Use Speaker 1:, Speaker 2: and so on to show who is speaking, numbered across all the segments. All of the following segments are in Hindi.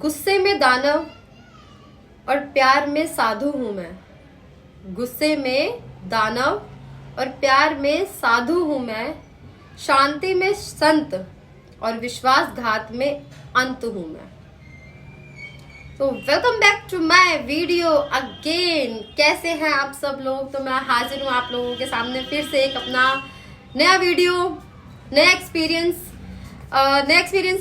Speaker 1: गुस्से में दानव और प्यार में साधु हूं मैं। गुस्से में दानव और प्यार में साधु हूं मैं। शांति में संत और विश्वासघात में अंत हूं मैं। तो welcome back to my video again. कैसे हैं आप सब लोग? तो मैं हाजिर हूं आप लोगों के सामने फिर से एक अपना नया वीडियो, नया एक्सपीरियंस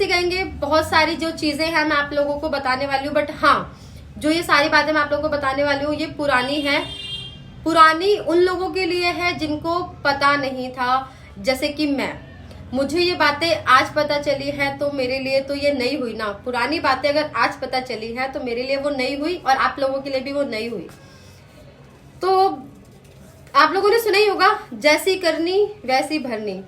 Speaker 1: ही कहेंगे। बहुत सारी जो चीजें हैं मैं आप लोगों को बताने वाली हूँ, बट हाँ, जो ये सारी बातें मैं आप लोगों को बताने वाली हूँ ये पुरानी है। पुरानी उन लोगों के लिए है जिनको पता नहीं था, जैसे कि मुझे ये बातें आज पता चली है तो मेरे लिए तो ये नई हुई ना। पुरानी बातें अगर आज पता चली है तो मेरे लिए वो नई हुई और आप लोगों के लिए भी वो नई हुई। तो आप लोगों ने सुना ही होगा, जैसी करनी वैसी भरनी।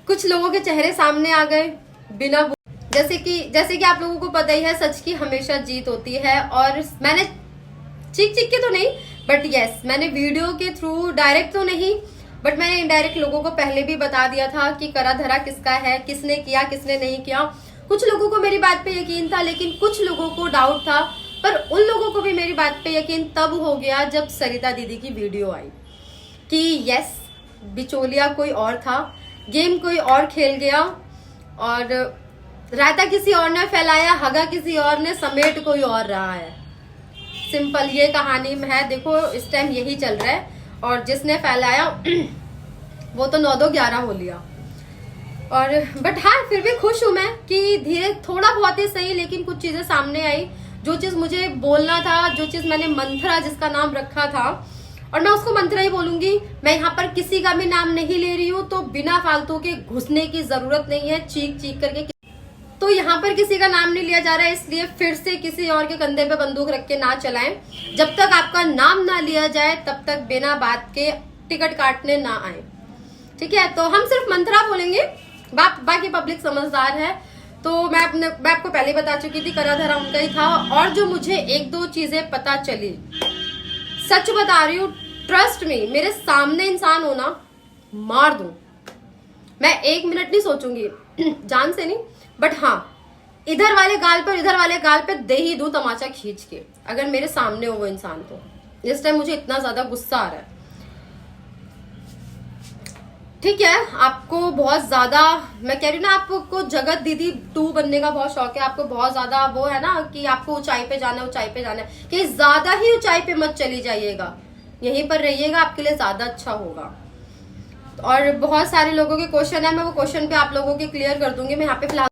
Speaker 1: कुछ लोगों के चेहरे सामने आ गए बिना जैसे कि आप लोगों को पता ही है, सच की हमेशा जीत होती है। और मैंने चीख के तो नहीं, बट यस, मैंने वीडियो के थ्रू, डायरेक्ट तो नहीं बट मैंने इनडायरेक्ट लोगों को पहले भी बता दिया था कि करा धरा किसका है, किसने किया किसने नहीं किया। कुछ लोगों को मेरी बात पे यकीन था, लेकिन कुछ लोगों को डाउट था। पर उन लोगों को भी मेरी बात पे यकीन तब हो गया जब सरिता दीदी की वीडियो आई कि यस, बिचौलिया कोई और था, गेम कोई और खेल गया और रायता किसी और ने फैलाया, हगा किसी और ने, समेट कोई और रहा है। सिंपल ये कहानी है। देखो इस टाइम यही चल रहा है और जिसने फैलाया वो तो 9-2-11 हो लिया। और बट हाँ, फिर भी खुश हूं मैं कि धीरे थोड़ा बहुत ही सही, लेकिन कुछ चीजें सामने आई। जो चीज मुझे बोलना था, जो चीज मैंने मंत्रा जिसका नाम रखा था, और मैं उसको मंत्रा ही बोलूंगी। मैं यहाँ पर किसी का भी नाम नहीं ले रही हूँ, तो बिना फालतू के घुसने की जरूरत नहीं है चीख करके। तो यहाँ पर किसी का नाम नहीं लिया जा रहा है, इसलिए फिर से किसी और के कंधे पे बंदूक रख के ना चलाएं। जब तक आपका नाम ना लिया जाए तब तक बिना बात के टिकट काटने ना आए, ठीक है? तो हम सिर्फ मंत्रा बोलेंगे, बाकी पब्लिक समझदार है। तो मैं आपको पहले ही बता चुकी थी, करा धरा उनका ही था। और जो मुझे 1-2 चीजें पता चली, सच बता रही हूँ, ट्रस्ट मी, मेरे सामने इंसान होना मार दूं, मैं 1 मिनट नहीं सोचूंगी, जान से नहीं, बट हाँ, इधर वाले गाल पे दे ही दूं तमाचा खींच के, अगर मेरे सामने हो वो इंसान। तो इस टाइम मुझे इतना ज्यादा गुस्सा आ रहा है, ठीक है? आपको बहुत ज्यादा, मैं कह रही हूँ ना, आपको जगत दीदी 2 बनने का बहुत शौक है, आपको बहुत ज्यादा वो है ना कि आपको ऊंचाई पे जाना है, कि ज्यादा ही ऊंचाई पे मत चली जाइएगा, यहीं पर रहिएगा, आपके लिए ज्यादा अच्छा होगा। और बहुत सारे लोगों के क्वेश्चन है, मैं वो क्वेश्चन पे आप लोगों के क्लियर कर दूंगी मैं यहाँ पे फिलहाल।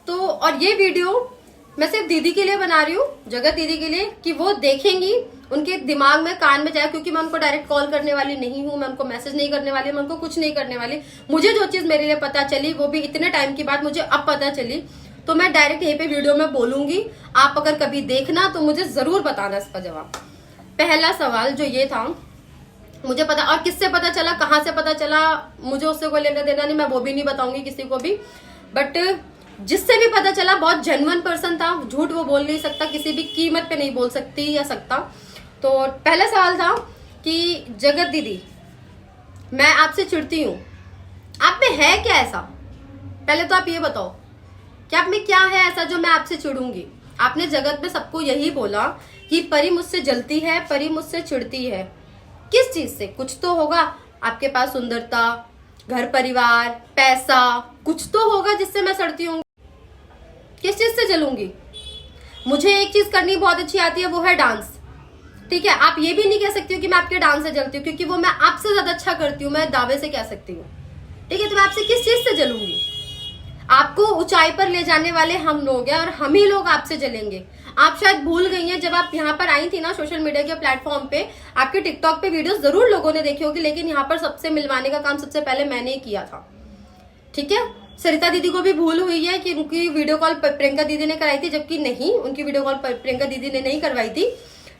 Speaker 1: तो और ये वीडियो मैं सिर्फ दीदी के लिए बना रही हूँ, जगत दीदी के लिए, कि वो देखेंगी, उनके दिमाग में, कान में जाए, क्योंकि मैं उनको डायरेक्ट कॉल करने वाली नहीं हूँ, मैं उनको मैसेज नहीं करने वाली, मैं उनको कुछ नहीं करने वाली। मुझे जो चीज मेरे लिए पता चली, वो भी इतने टाइम की बात मुझे अब पता चली, तो मैं डायरेक्ट यहीं पे वीडियो में बोलूंगी। आप अगर कभी देखना तो मुझे जरूर बताना इसका जवाब। पहला सवाल जो ये था, मुझे पता, और किससे पता चला, कहाँ से पता चला, मुझे उससे कोई लेना देना नहीं, मैं वो भी नहीं बताऊंगी किसी को भी। बट जिससे भी पता चला, बहुत जेन्युइन पर्सन था, झूठ वो बोल नहीं सकता, किसी भी कीमत पे नहीं बोल सकती या सकता। तो पहला सवाल था कि जगत दीदी, मैं आपसे चिढ़ती हूँ, आप में है क्या ऐसा? पहले तो आप ये बताओ कि आप में क्या है ऐसा जो मैं आपसे चिढ़ूंगी? आपने जगत में सबको यही बोला कि परी मुझसे जलती है, परी मुझसे चिढ़ती है। किस चीज से? कुछ तो होगा आपके पास, सुंदरता, घर परिवार, पैसा, कुछ तो होगा जिससे मैं सड़ती हूँ। किस चीज से जलूंगी? मुझे एक चीज करनी बहुत अच्छी आती है, वो है डांस, ठीक है? आप ये भी नहीं कह सकती हो कि मैं आपके डांस से जलती हूँ, क्योंकि वो मैं आपसे ज्यादा अच्छा करती हूँ, मैं दावे से कह सकती हूँ, ठीक है? तो मैं आपसे किस चीज से जलूंगी? आपको ऊंचाई पर ले जाने वाले हम लोग हैं और हम ही लोग आपसे जलेंगे। आप शायद भूल गई हैं, जब आप यहाँ पर आई थी ना सोशल मीडिया के प्लेटफॉर्म पे, आपके टिकटॉक पे वीडियोस जरूर लोगों ने देखी होगी, लेकिन यहाँ पर सबसे मिलवाने का काम सबसे पहले मैंने ही किया था, ठीक है? सरिता दीदी को भी भूल हुई है कि उनकी वीडियो कॉल प्रियंका दीदी ने कराई थी, जबकि नहीं, उनकी वीडियो कॉल प्रियंका दीदी ने नहीं करवाई थी,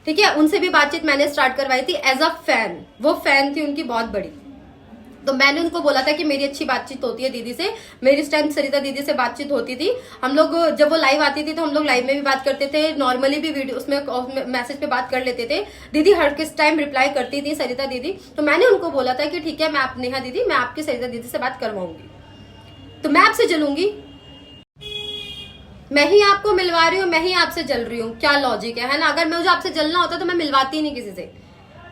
Speaker 1: ठीक है? उनसे भी बातचीत मैंने स्टार्ट करवाई थी एज अ फैन, वो फैन थी उनकी बहुत बड़ी। तो मैंने उनको बोला था कि मेरी अच्छी बातचीत होती है दीदी से, मेरी इस टाइम सरिता दीदी से बातचीत होती थी। हम लोग जब वो लाइव आती थी तो हम लोग लाइव में भी बात करते थे, नॉर्मली भी वीडियो उसमें मैसेज पे बात कर लेते थे। दीदी हर किस टाइम रिप्लाई करती थी, सरिता दीदी। तो मैंने उनको बोला था कि ठीक है, मैं आप नेहा दीदी, मैं आपकी सरिता दीदी से बात करवाऊंगी, तो मैं आपसे जलूंगी। मैं ही आपको मिलवा रही हूँ, मैं ही आपसे जल रही हूँ, क्या लॉजिक है ना? अगर मुझे आपसे जलना होता तो मैं मिलवाती नहीं किसी से,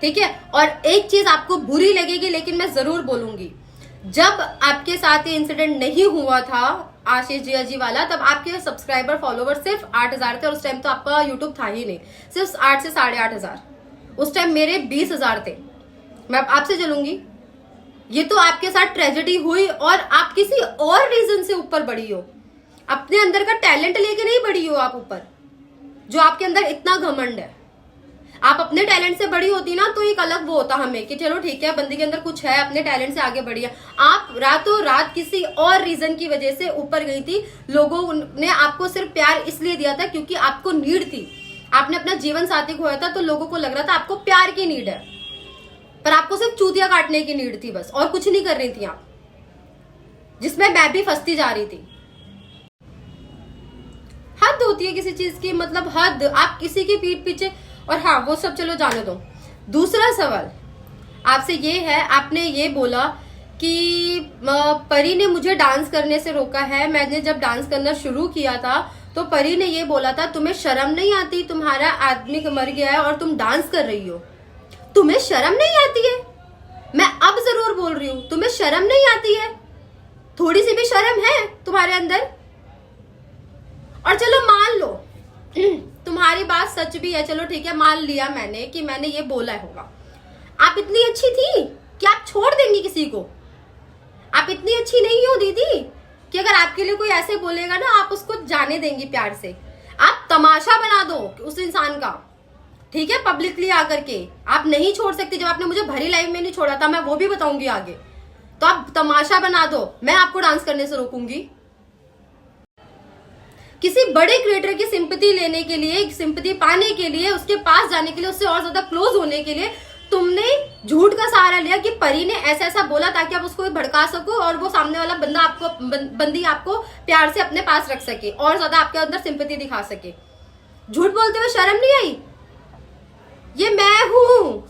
Speaker 1: ठीक है। और एक चीज आपको बुरी लगेगी लेकिन मैं जरूर बोलूंगी, जब आपके साथ ये इंसिडेंट नहीं हुआ था आशीष जिया जी वाला, तब आपके सब्सक्राइबर फॉलोवर सिर्फ 8,000 थे, और उस टाइम तो आपका यूट्यूब था ही नहीं, सिर्फ 8 से 8,500। उस टाइम मेरे 20,000 थे। मैं आपसे चलूंगी? ये तो आपके साथ ट्रेजेडी हुई और आप किसी और रीजन से ऊपर बढ़ी हो, अपने अंदर का टैलेंट लेके नहीं बढ़ी हो आप ऊपर, जो आपके अंदर इतना घमंड है। आप अपने टैलेंट से बड़ी होती ना तो एक अलग वो होता हमें कि चलो ठीक है, बंदी के अंदर कुछ है, अपने टैलेंट से आगे बढ़ी है। आप रातों रात किसी और रीजन की वजह से ऊपर गई थी। लोगों ने आपको सिर्फ प्यार इसलिए दिया था क्योंकि आपको नीड थी, आपने अपना जीवन साथी खोया था तो लोगों को लग रहा था आपको प्यार की नीड है, पर आपको सिर्फ चूतिया काटने की नीड थी बस, और कुछ नहीं कर रही थी आप, जिसमें मैं भी फंसती जा रही थी। हद होती है किसी चीज की, मतलब हद। आप किसी की पीठ पीछे, और हाँ वो सब चलो जाने दो। दूसरा सवाल आपसे ये है, आपने ये बोला कि परी ने मुझे डांस करने से रोका है। मैंने जब डांस करना शुरू किया था तो परी ने ये बोला था, तुम्हें शर्म नहीं आती, तुम्हारा आदमी मर गया है और तुम डांस कर रही हो, तुम्हें शर्म नहीं आती है? मैं अब जरूर बोल रही हूं, तुम्हें शर्म नहीं आती है? थोड़ी सी भी शर्म है तुम्हारे अंदर? और चलो मान लो तुम्हारी बात सच भी है, चलो ठीक है, मान लिया मैंने कि मैंने ये बोला होगा। आप इतनी अच्छी थी कि आप छोड़ देंगी किसी को? आप इतनी अच्छी नहीं हो दीदी कि अगर आपके लिए कोई ऐसे बोलेगा ना आप उसको जाने देंगी प्यार से? आप तमाशा बना दो उस इंसान का, ठीक है, पब्लिकली आकर के। आप नहीं छोड़ सकती, जब आपने मुझे भरी लाइफ में नहीं छोड़ा था, मैं वो भी बताऊंगी आगे, तो आप तमाशा बना दो, मैं आपको डांस करने से रोकूंगी? किसी बड़े क्रिएटर की सिंपैथी लेने के लिए, सिंपैथी पाने के लिए, उसके पास जाने के लिए, उससे और ज्यादा क्लोज होने के लिए तुमने झूठ का सहारा लिया कि परी ने ऐसा ऐसा बोला ताकि आप उसको भड़का सको और वो सामने वाला बंदा आपको, बंदी आपको प्यार से अपने पास रख सके और ज्यादा आपके अंदर सिंपैथी दिखा सके। झूठ बोलते हुए शर्म नहीं आई? ये मैं हूं,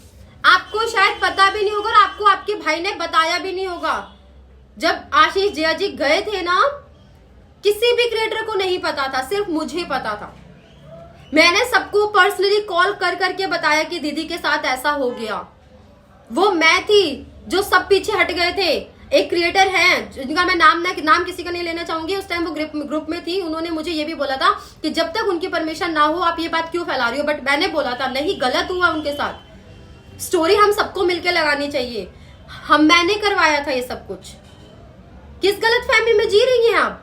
Speaker 1: आपको शायद पता भी नहीं होगा और आपको आपके भाई ने बताया भी नहीं होगा। जब आशीष जिया जी गए थे ना, किसी भी क्रिएटर को नहीं पता था, सिर्फ मुझे पता था। मैंने सबको पर्सनली कॉल कर करके बताया कि दीदी के साथ ऐसा हो गया। वो मैं थी जो सब पीछे हट गए थे। एक क्रिएटर हैं जिनका मैं नाम किसी का नहीं लेना चाहूंगी, उस टाइम वो ग्रुप में थी, उन्होंने मुझे ये भी बोला था कि जब तक उनकी परमिशन ना हो आप ये बात क्यों फैला रही हो, बट मैंने बोला था नहीं, गलत हुआ उनके साथ, स्टोरी हम सबको मिलकर लगानी चाहिए। मैंने करवाया था ये सब कुछ। किस गलत फहमी में जी रही हैं आप?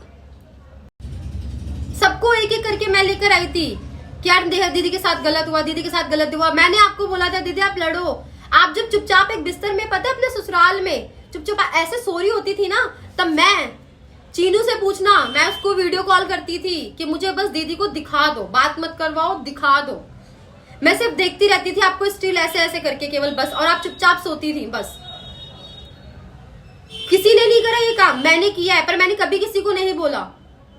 Speaker 1: सबको एक एक करके मैं लेकर आई थी कि यार दीदी के साथ गलत हुआ, दीदी के साथ गलत हुआ। मैंने आपको बोला था दीदी आप लड़ो। आप जब चुपचाप एक बिस्तर में, पता है अपने ससुराल में चुपचाप ऐसे सो रही होती थी ना, तब मैं चीनू से पूछना, मैं उसको वीडियो कॉल करती थी कि मुझे बस दीदी को दिखा दो, बात मत करवाओ, दिखा दो। मैं सिर्फ देखती रहती थी आपको स्टिल ऐसे ऐसे करके केवल बस, और आप चुपचाप सोती थी बस। किसी ने नहीं करा ये काम, मैंने किया है, पर मैंने कभी किसी को नहीं बोला।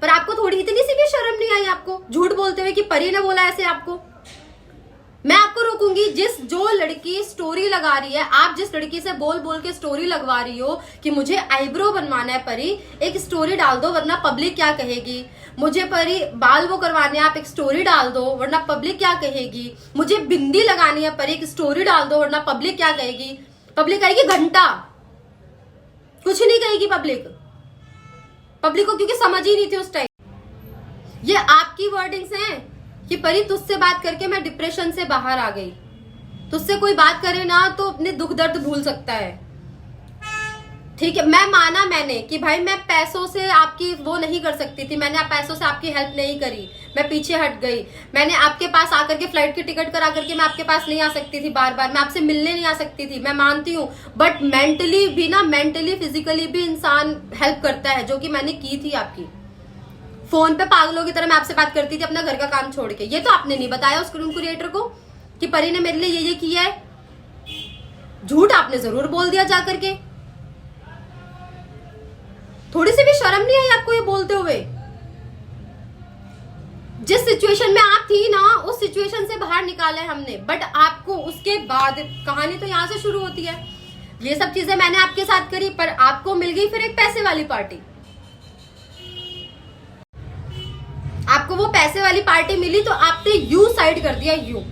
Speaker 1: पर आपको थोड़ी इतनी सी भी शर्म नहीं आई आपको झूठ बोलते हुए कि परी ने बोला ऐसे आपको? मैं आपको रोकूंगी। जो लड़की स्टोरी लगा रही है, आप जिस लड़की से बोल बोल के स्टोरी लगवा रही हो कि मुझे आईब्रो बनवाना है परी, एक स्टोरी डाल दो वरना पब्लिक क्या कहेगी। मुझे परी बाल वो करवाने, आप एक स्टोरी डाल दो वरना पब्लिक क्या कहेगी। मुझे बिंदी लगानी है परी, एक स्टोरी डाल दो वरना पब्लिक क्या कहेगी। पब्लिक कहेगी घंटा, कुछ नहीं कहेगी पब्लिक को, क्योंकि समझ ही नहीं थी उस टाइम। ये आपकी वर्डिंग्स हैं कि परी तुझसे बात करके मैं डिप्रेशन से बाहर आ गई। तुझसे कोई बात करे ना तो अपने दुख दर्द भूल सकता है, ठीक है। मैं माना मैंने कि भाई मैं पैसों से आपकी वो नहीं कर सकती थी, मैंने पैसों से आपकी हेल्प नहीं करी, मैं पीछे हट गई। मैंने आपके पास आकर के फ्लाइट की टिकट करा करके मैं आपके पास नहीं आ सकती थी बार बार, मैं आपसे मिलने नहीं आ सकती थी, मैं मानती हूँ। बट मेंटली भी ना, मेंटली फिजिकली भी इंसान हेल्प करता है, जो कि मैंने की थी आपकी। फोन पे पागलों की तरह मैं आपसे बात करती थी अपना घर का काम छोड़ के। ये तो आपने नहीं बताया उस क्रिएटर को कि परी ने मेरे लिए ये किया है। झूठ आपने जरूर बोल दिया जाकर के। थोड़ी सी भी शर्म नहीं आई आपको ये बोलते हुए? जिस सिचुएशन में आप थी ना, उस सिचुएशन से बाहर निकाला है हमने, बट आपको उसके बाद कहानी तो यहां से शुरू होती है। ये सब चीजें मैंने आपके साथ करी, पर आपको मिल गई फिर एक पैसे वाली पार्टी। आपको वो पैसे वाली पार्टी मिली तो आपने यू साइड कर दिया, यू,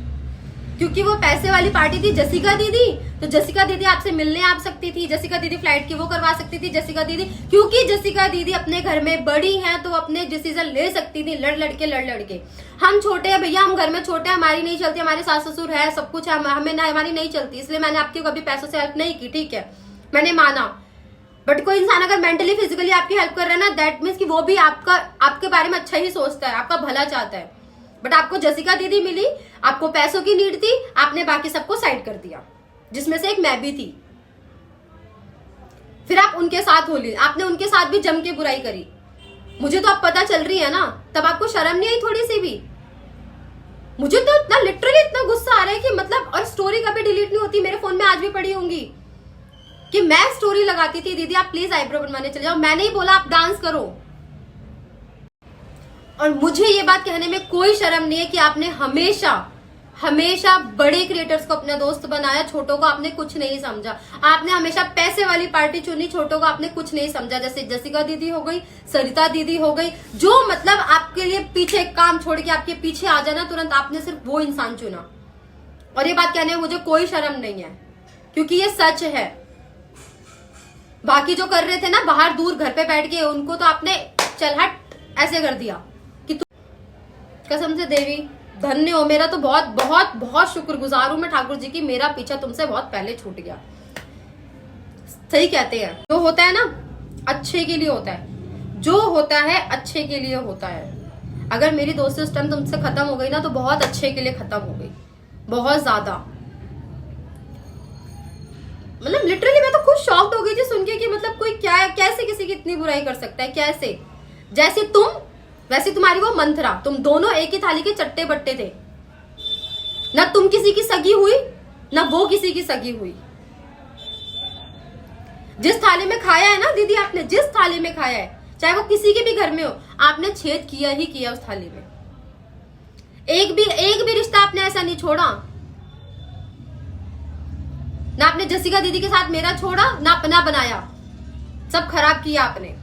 Speaker 1: क्योंकि वो पैसे वाली पार्टी थी जसिका दीदी, तो जसिका दीदी आपसे मिलने आ सकती थी, जसिका दीदी फ्लाइट की वो करवा सकती थी, जसिका दीदी, क्योंकि जसिका दीदी अपने घर में बड़ी हैं तो अपने डिसीजन ले सकती थी लड़ लड़के। हम छोटे हैं भैया, हम घर में छोटे हैं, हमारी नहीं चलती, हमारे सास ससुर है, सब कुछ है, हमें ना, हमारी नहीं चलती, इसलिए मैंने आपकी कभी पैसों से हेल्प नहीं की, ठीक है, मैंने माना। बट कोई इंसान अगर मेंटली फिजिकली आपकी हेल्प कर रहा है ना, दैट मीन्स कि वो भी आपके बारे में अच्छा ही सोचता है, आपका भला चाहता है। बट आपको जसिका दीदी मिली, आपको पैसों की नीड थी, आपने बाकी सबको साइड कर दिया, जिसमें से एक मैं भी थी। फिर आप उनके साथ हो ली, आपने उनके साथ भी जम के बुराई करी, मुझे तो अब पता चल रही है ना, तब आपको शर्म नहीं आई थोड़ी सी भी? मुझे तो इतना लिटरली इतना गुस्सा आ रहा है कि मतलब, और स्टोरी कभी डिलीट नहीं होती, मेरे फोन में आज भी पड़ी होंगी कि मैं स्टोरी लगाती थी, दीदी आप प्लीज आईब्रो बनवाने चले जाओ, मैंने ही बोला आप डांस करो। और मुझे ये बात कहने में कोई शर्म नहीं है कि आपने हमेशा बड़े क्रिएटर्स को अपना दोस्त बनाया, छोटों को आपने कुछ नहीं समझा। आपने हमेशा पैसे वाली पार्टी चुनी, छोटों को आपने कुछ नहीं समझा। जैसे जसिका दीदी हो गई, सरिता दीदी हो गई, जो मतलब आपके लिए पीछे काम छोड़ के आपके पीछे आ जाना तुरंत, आपने सिर्फ वो इंसान चुना। और ये बात कहने में मुझे कोई शर्म नहीं है, क्योंकि ये सच है। बाकी जो कर रहे थे ना बाहर दूर घर पे बैठ के, उनको तो आपने चल हट ऐसे कर दिया कि तू, कसम से देवी धन्य हो, मेरा तो बहुत बहुत बहुत शुक्रगुजार हूं मैं ठाकुर जी की, मेरा पीछा तुमसे बहुत पहले छूट गया। सही कहते हैं, जो होता है ना अच्छे के लिए होता है, जो होता है अच्छे के लिए होता है। अगर मेरी दोस्ती उस टाइम तुमसे खत्म हो गई ना, तो बहुत अच्छे के लिए खत्म हो गई, बहुत ज्यादा। मतलब लिटरली मैं तो खुद शॉक्ड हो गई थी सुन के कि मतलब कोई क्या, कैसे किसी की इतनी बुराई कर सकता है, कैसे? जैसे तुम वैसे तुम्हारी वो मंथरा, तुम दोनों एक ही थाली के चट्टे बट्टे थे, ना तुम किसी की सगी हुई ना वो किसी की सगी हुई। जिस थाली में खाया है ना दीदी आपने, जिस थाली में खाया है, चाहे वो किसी के भी घर में हो, आपने छेद किया ही किया उस थाली में। एक भी रिश्ता आपने ऐसा नहीं छोड़ा, ना आपने जसिका दीदी के साथ मेरा छोड़ा, ना अपना बनाया, सब खराब किया आपने।